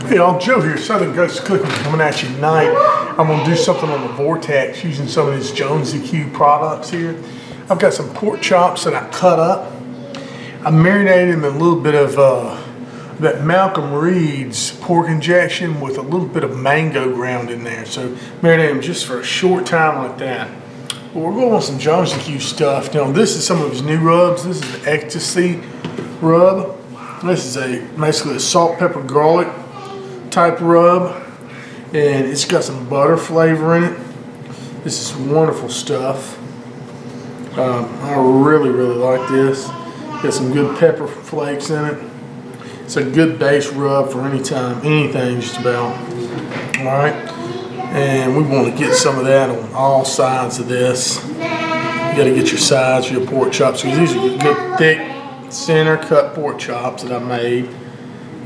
Hey y'all, Joe here, Southern Ghost Cooking, coming at you tonight. I'm going to do something on the Vortex using some of these Jonesy products here. I've got some pork chops that I cut up. I marinated them in a little bit of that Malcolm Reed's pork injection with a little bit of mango ground in there. So marinate them just for a short time like that. But we're going with some Jonesy stuff. Now this is some of his new rubs. This is the Ecstasy rub. This is basically a salt, pepper, garlic type rub, and it's got some butter flavor in it. This is wonderful stuff. I really like this. Got some good pepper flakes in it. It's a good base rub for any time, anything just about. All right, and we want to get some of that on all sides of this. You got to get your sides for your pork chops, because these are good thick center cut pork chops that I made,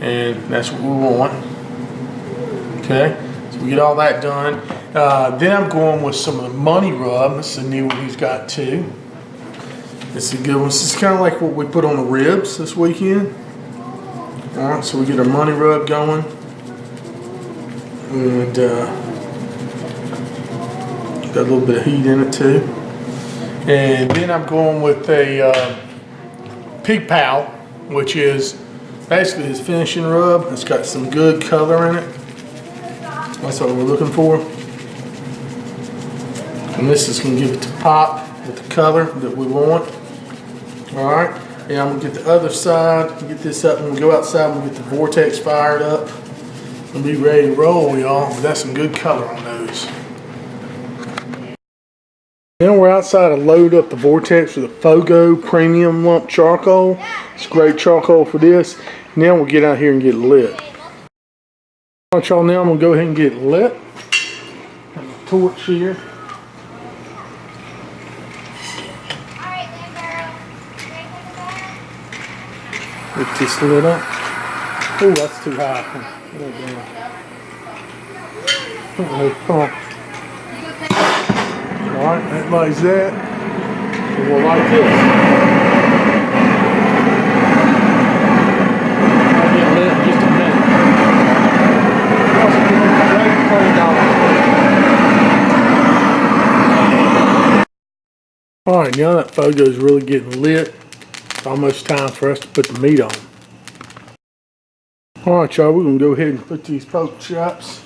and that's what we want. Okay, so we get all that done. Then I'm going with some of the money rub. This is a new one he's got too. This is a good one. This is kind of like what we put on the ribs this weekend. All right, so we get our money rub going, and got a little bit of heat in it too. And then I'm going with a Pig Pal, which is basically his finishing rub. It's got some good color in it. That's what we're looking for. And this is going to give it the pop with the color that we want. Alright, and I'm going to get the other side, get this up. When we go outside, we'll get the Vortex fired up and be ready to roll, y'all. That's some good color on those. Now we're outside to load up the Vortex with a FOGO Premium Lump charcoal. It's great charcoal for this. Now we'll get out here and get lit. Alright y'all, now I'm going to go ahead and get lit. Have a torch here. Get this lit up. Oh, that's too high. Come on. Alright, that lights that. And we'll light this. I'll get lit in just a minute. Alright, now that FOGO is really getting lit, it's almost time for us to put the meat on. Alright y'all, we're going to go ahead and put these pork chops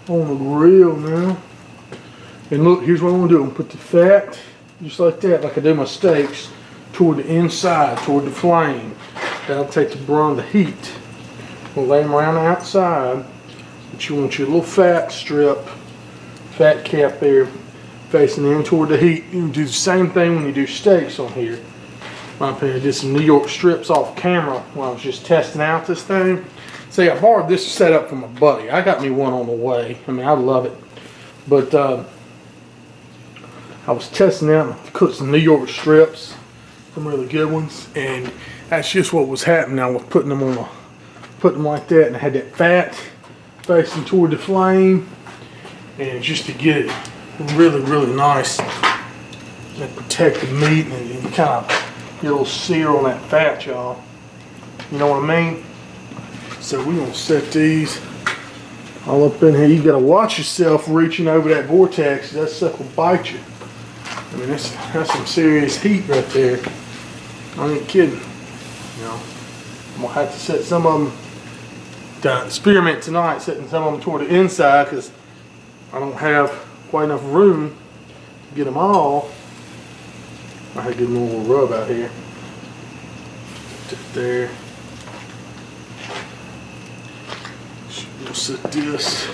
on the grill now. And look, here's what I'm going to do. I'm going to put the fat, just like that, like I do my steaks, toward the inside, toward the flame. That'll take the brunt of the heat. We'll lay them around the outside. But you want your little fat strip, fat cap there, facing in toward the heat. You can do the same thing when you do steaks on here. In my opinion, I did some New York strips off camera when I was just testing out this thing. See, I borrowed this setup from a buddy. I got me one on the way. I mean, I love it. But I was testing out and cooked some New York strips, some really good ones, and that's just what was happening. I was putting them on putting them like that, and I had that fat facing toward the flame, and just to get it really nice and protect the meat and kind of get a little sear on that fat, y'all. You know what I mean? So we're gonna set these all up in here. You gotta watch yourself reaching over that Vortex. That stuff will bite you. I mean, that's some serious heat right there. I ain't kidding. You know, I'm gonna have to set some of them to experiment tonight, setting some of them toward the inside, because I don't have quite enough room to get them all. I had to get a little rub out here. Just there. We'll set this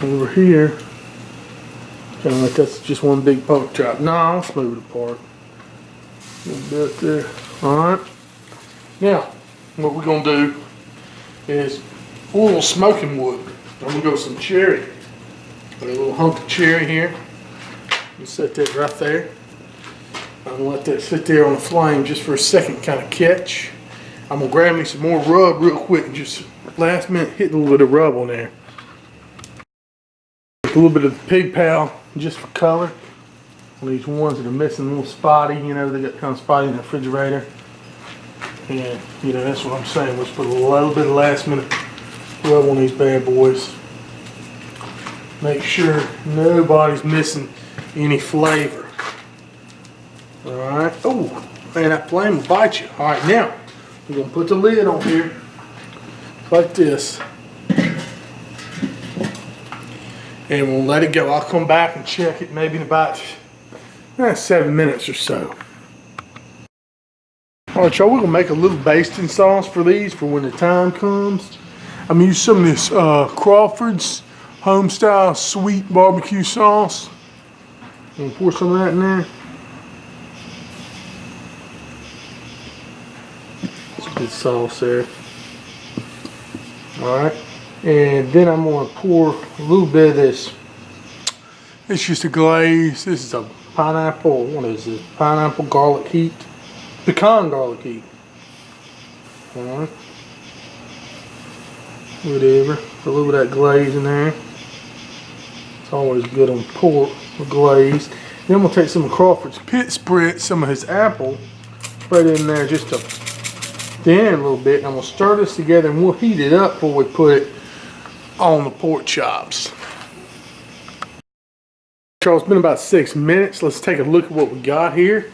over here. Kind of like that's just one big pork chop. No, I'll smooth it apart. A little bit there. Alright. Now, what we're going to do is a little smoking wood. I'm going to go with some cherry. Put a little hunk of cherry here. And set that right there. I'm going to let that sit there on the flame just for a second, kind of catch. I'm going to grab me some more rub real quick and just last minute hit a little bit of rub on there. A little bit of the Pig Pal just for color. One of these ones that are missing a little spotty, you know, they got kind of spotty in the refrigerator. And, you know, that's what I'm saying. Let's put a little bit of last minute rub on these bad boys. Make sure nobody's missing any flavor. Alright. Oh, man, that flame will bite you. Alright, now we're going to put the lid on here like this. And we'll let it go. I'll come back and check it maybe in about 7 minutes or so. Alright, y'all, we're going to make a little basting sauce for these for when the time comes. I'm using some of this Crawford's home-style sweet barbecue sauce. I'm going to pour some of that in there. It's a good sauce there. Alright. And then I'm going to pour a little bit of this. It's just a glaze. This is a pineapple. What is it? Pineapple garlic heat. Pecan garlic heat. Alright. Whatever. A little bit of that glaze in there. It's always good on pork with glaze. Then I'm going to take some of Crawford's pit spritz, some of his apple, put it in there just to thin it a little bit. And I'm going to stir this together and we'll heat it up before we put it on the pork chops. Charles, it's been about 6 minutes. Let's take a look at what we got here.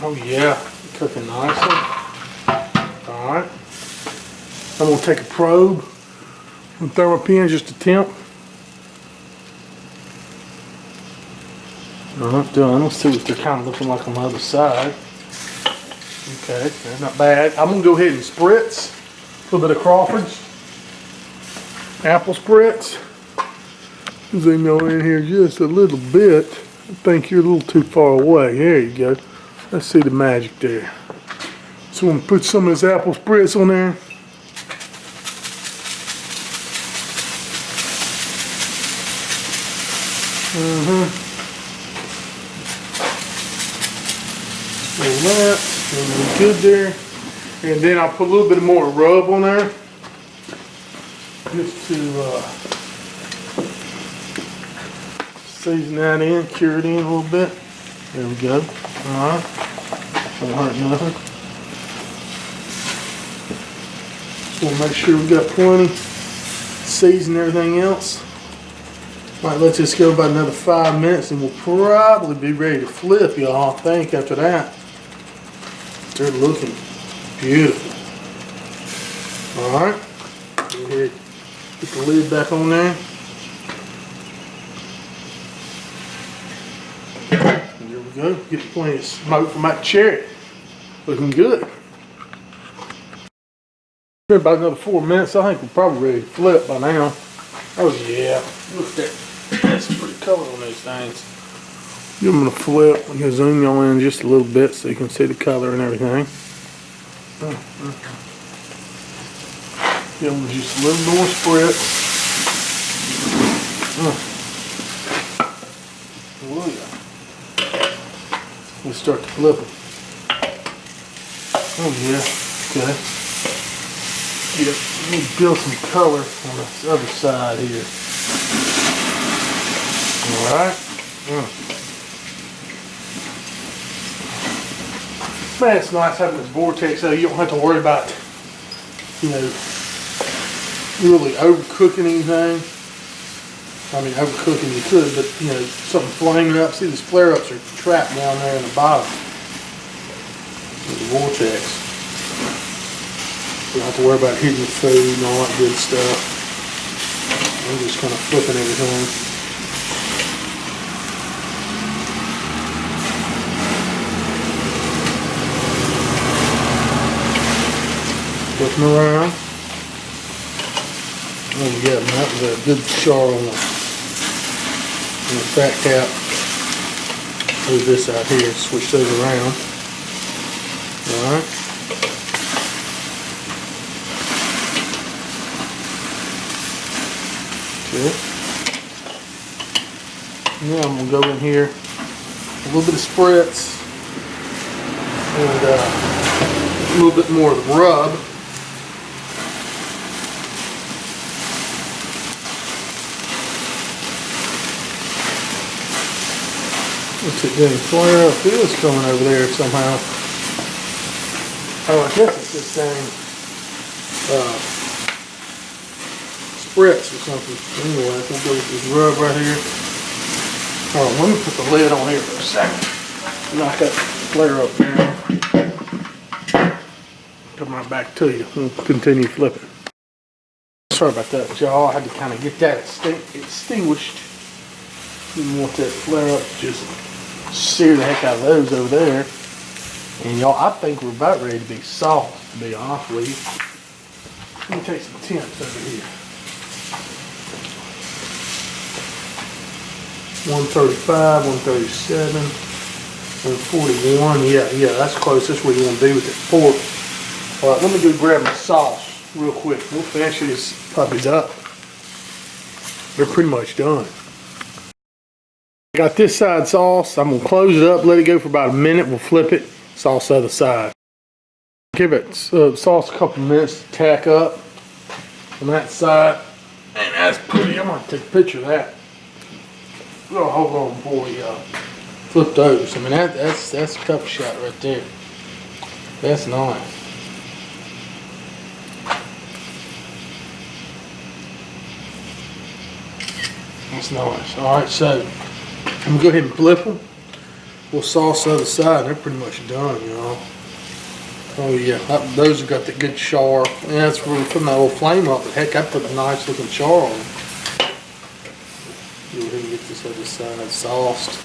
Oh yeah, cooking nicely. Alright. I'm going to take a probe and thermopin just to temp. Alright, done. Let's see what they're kind of looking like on the other side. Okay, they're not bad. I'm going to go ahead and spritz a little bit of Crawford's apple spritz. Zoom on in here just a little bit. I think you're a little too far away. There you go. Let's see the magic there. So I'm going to put some of this apple spritz on there. And that's really good there. And then I'll put a little bit more rub on there. Just to season that in, cure it in a little bit. There we go. Alright. Don't hurt nothing. Just want to make sure we got plenty. Season everything else. Might let this go about another 5 minutes and we'll probably be ready to flip, y'all, I think, after that. They're looking beautiful. Alright. Go ahead. Put the lid back on there. And there we go. Get plenty of smoke from that cherry. Looking good. About another 4 minutes. I think we're probably ready to flip by now. Oh yeah. Look at that. That's pretty color on these things. Give them a flip. I'm going to zoom y'all in just a little bit so you can see the color and everything. Give them just a little more spritz. Oh yeah. We'll start to flip them. Oh yeah. Okay. Yeah. Let me build some color on this other side here. Alright. Man, it's nice having this Vortex so you don't have to worry about, you know, really overcooking anything. I mean, overcooking you could, but, you know, something flaming up. See, these flare-ups are trapped down there in the bottom of the Vortex. You don't have to worry about hitting the food and all that good stuff. I'm just kind of flipping everything. Flipping around. Oh yeah, that was a good char on the fat cap. Move this out here, switch those around. Alright. Okay. Now I'm going to go in here, a little bit of spritz, and a little bit more of the rub. What's it doing? Flare up. It is coming over there somehow. Oh, I guess it's this thing Spritz or something. Anyway, we'll go with this rub right here. Alright, let me put the lid on here for a second. Knock that flare up down. Come right back to you. We'll continue flipping. Sorry about that, y'all. I had to kind of get that extinguished. Didn't want that flare up to just sear the heck out of those over there. And y'all, I think we're about ready to be soft, to be honest with you. Let me take some temps over here. 135, 137, 141. Yeah, that's close. That's what you want to do with that pork. All right, let me go grab my sauce real quick. We'll finish these puppies up. They're pretty much done. Got this side sauce. I'm gonna close it up, let it go for about a minute. We'll flip it. Sauce the other side. Give it sauce a couple minutes to tack up on that side. And that's pretty. I'm gonna take a picture of that. We're gonna hold on before we flip those. I mean that's a couple shot right there. That's nice. That's nice. All right, so I'm gonna go ahead and flip them. We'll sauce the other side. They're pretty much done, y'all. Oh yeah, those have got the good char. Yeah, that's really putting that little flame up. But heck, I put a nice looking char on them. Go ahead and get this other side sauced.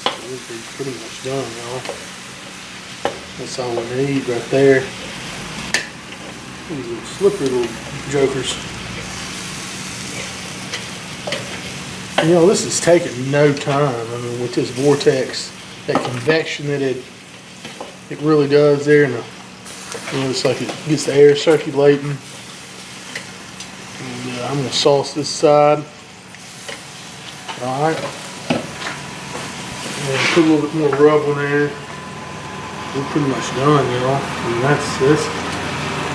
They're pretty much done, y'all. That's all we need right there. These little slippery little jokers. You know, this is taking no time. I mean, with this vortex, that convection that it really does there, and it's like it gets the air circulating. And I'm gonna sauce this side. All right, and put a little bit more rub on there. We're pretty much done, y'all. And that's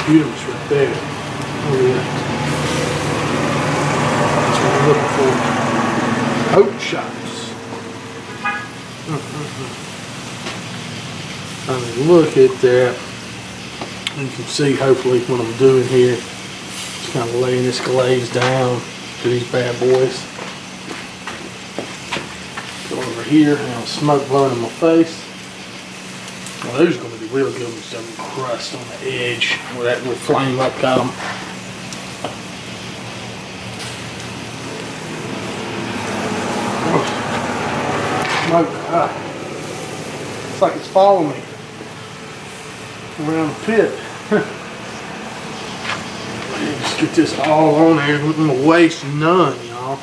beautiful right there. Oh yeah, that's what I'm looking for. Oat shots. I mean, look at that. You can see hopefully what I'm doing here. Just kind of laying this glaze down to these bad boys. Go over here, and smoke blowing in my face. Well, those are going to be real good with some crust on the edge where that little flame up got them. It's like it's following me around the pit. Just get this all on there. We're going to waste none, y'all.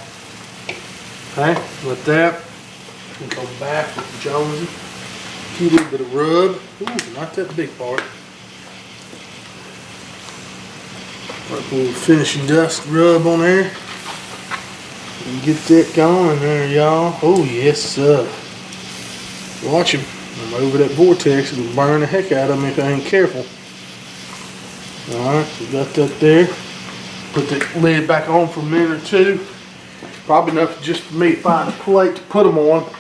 Okay, with that, we go back with the Jonesy. A little bit of rub. Ooh, not that big part. Like a little finishing dust rub on there. And get that going there, y'all. Oh, yes, sir. Watch him. I'm over that vortex. It'll burn the heck out of me if I ain't careful. Alright, so we got that there. Put the lid back on for a minute or two. Probably enough just for me to find a plate to put them on.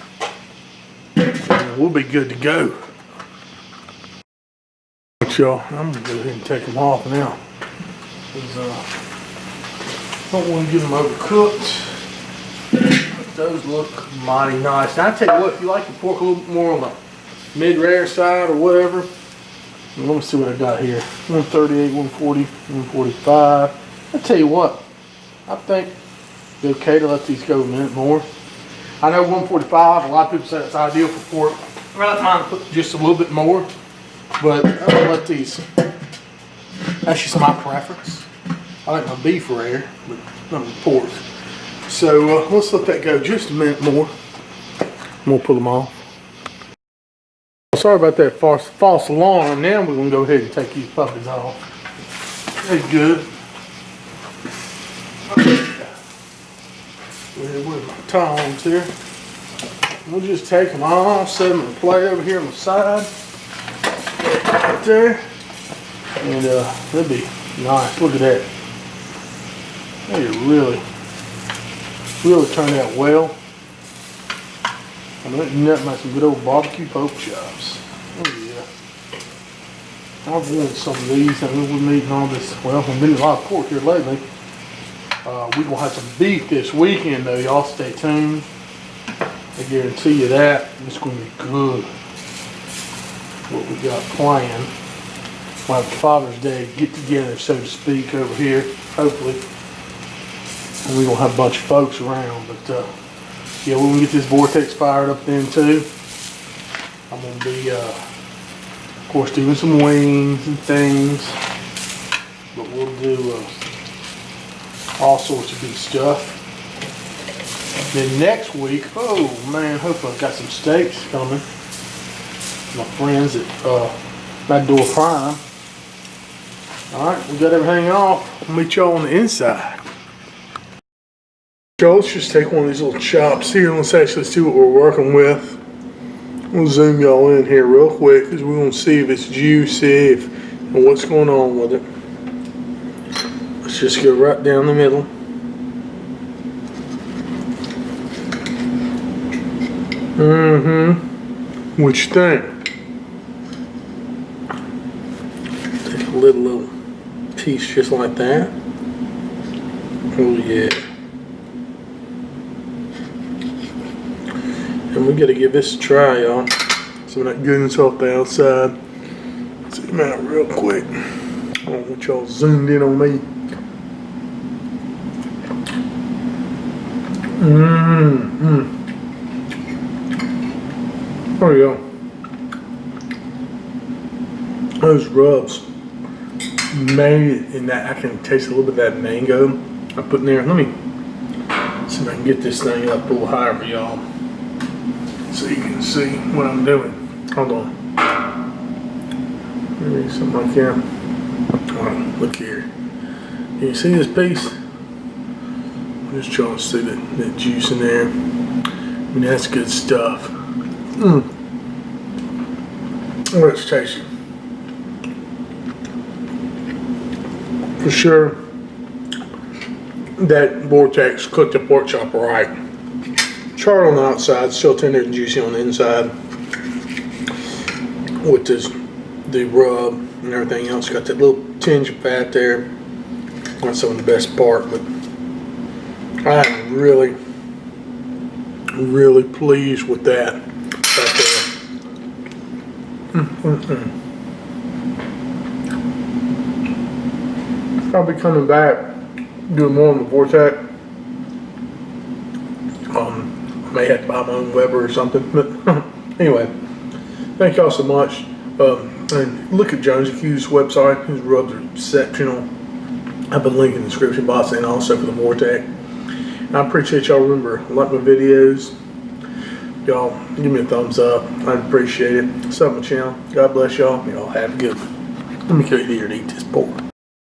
And we'll be good to go. Y'all, I'm going to go ahead and take them off now. Don't want to get them overcooked. Those look mighty nice. Now I tell you what, if you like your pork a little bit more on the mid-rare side or whatever, let me see what I got here. 138, 140, 145. I tell you what, I think it's okay to let these go a minute more. I know 145, a lot of people say it's ideal for pork. I like mine to put just a little bit more, but I'm gonna let these. That's just my preference. I like my beef rare, but not my pork. So let's let that go just a minute more. We'll pull them off. Sorry about that false alarm. Now we're going to go ahead and take these puppies off. They're good. With my tongs here. We'll just take them off, set them in a plate over here on the side. Right there. And they'll be nice. Look at that. They really turned out well. I'm letting that make some good old barbecue pork chops. Oh yeah. I've wanted some of these. I mean, we've been eating all this. Well, we've been eating a lot of pork here lately. We're gonna have some beef this weekend though, y'all stay tuned. I guarantee you that. It's gonna be good. What we got planned. We'll have Father's Day get together, so to speak, over here, hopefully. And we're gonna have a bunch of folks around, but yeah, we're gonna get this Vortex fired up then too. I'm gonna be, of course, doing some wings and things, but we'll do all sorts of good stuff. Then next week, oh man, hopefully I've got some steaks coming. My friends at Bad Door Prime. Alright, we got everything off. I'll meet y'all on the inside. So let's just take one of these little chops here and let's actually see what we're working with. We'll zoom y'all in here real quick because we're going to see if it's juicy and what's going on with it. Let's just go right down the middle. What you think? Take a little piece just like that. Oh yeah. And we gotta give this a try, y'all. Some of that goodness off the outside. Zoom out real quick. I don't want y'all zoomed in on me. There you go. Those rubs made it in that. I can taste a little bit of that mango I put in there. Let me see if I can get this thing up a little higher for y'all so you can see what I'm doing. Hold on. Maybe something like that. Oh, look here. Can you see this piece? I'm just trying to see that juice in there. I mean, that's good stuff. Oh, it's tasty. For sure, that Vortex cooked the pork chop right. Charred on the outside, still tender and juicy on the inside. With the rub and everything else, got that little tinge of fat there. That's some of the best part, but I am really, really pleased with that right there. I'll be coming back, doing more on the Vortex. May have to buy my own Weber or something, but anyway, thank y'all so much. And look at Jonesy Q's website. His rubs are exceptional. I have a link in the description box and also for the Vortex. And I appreciate y'all. Remember, like my videos. Y'all give me a thumbs up. I'd appreciate it. Sub my channel. God bless y'all. Y'all have a good one. Let me go here and eat this pork.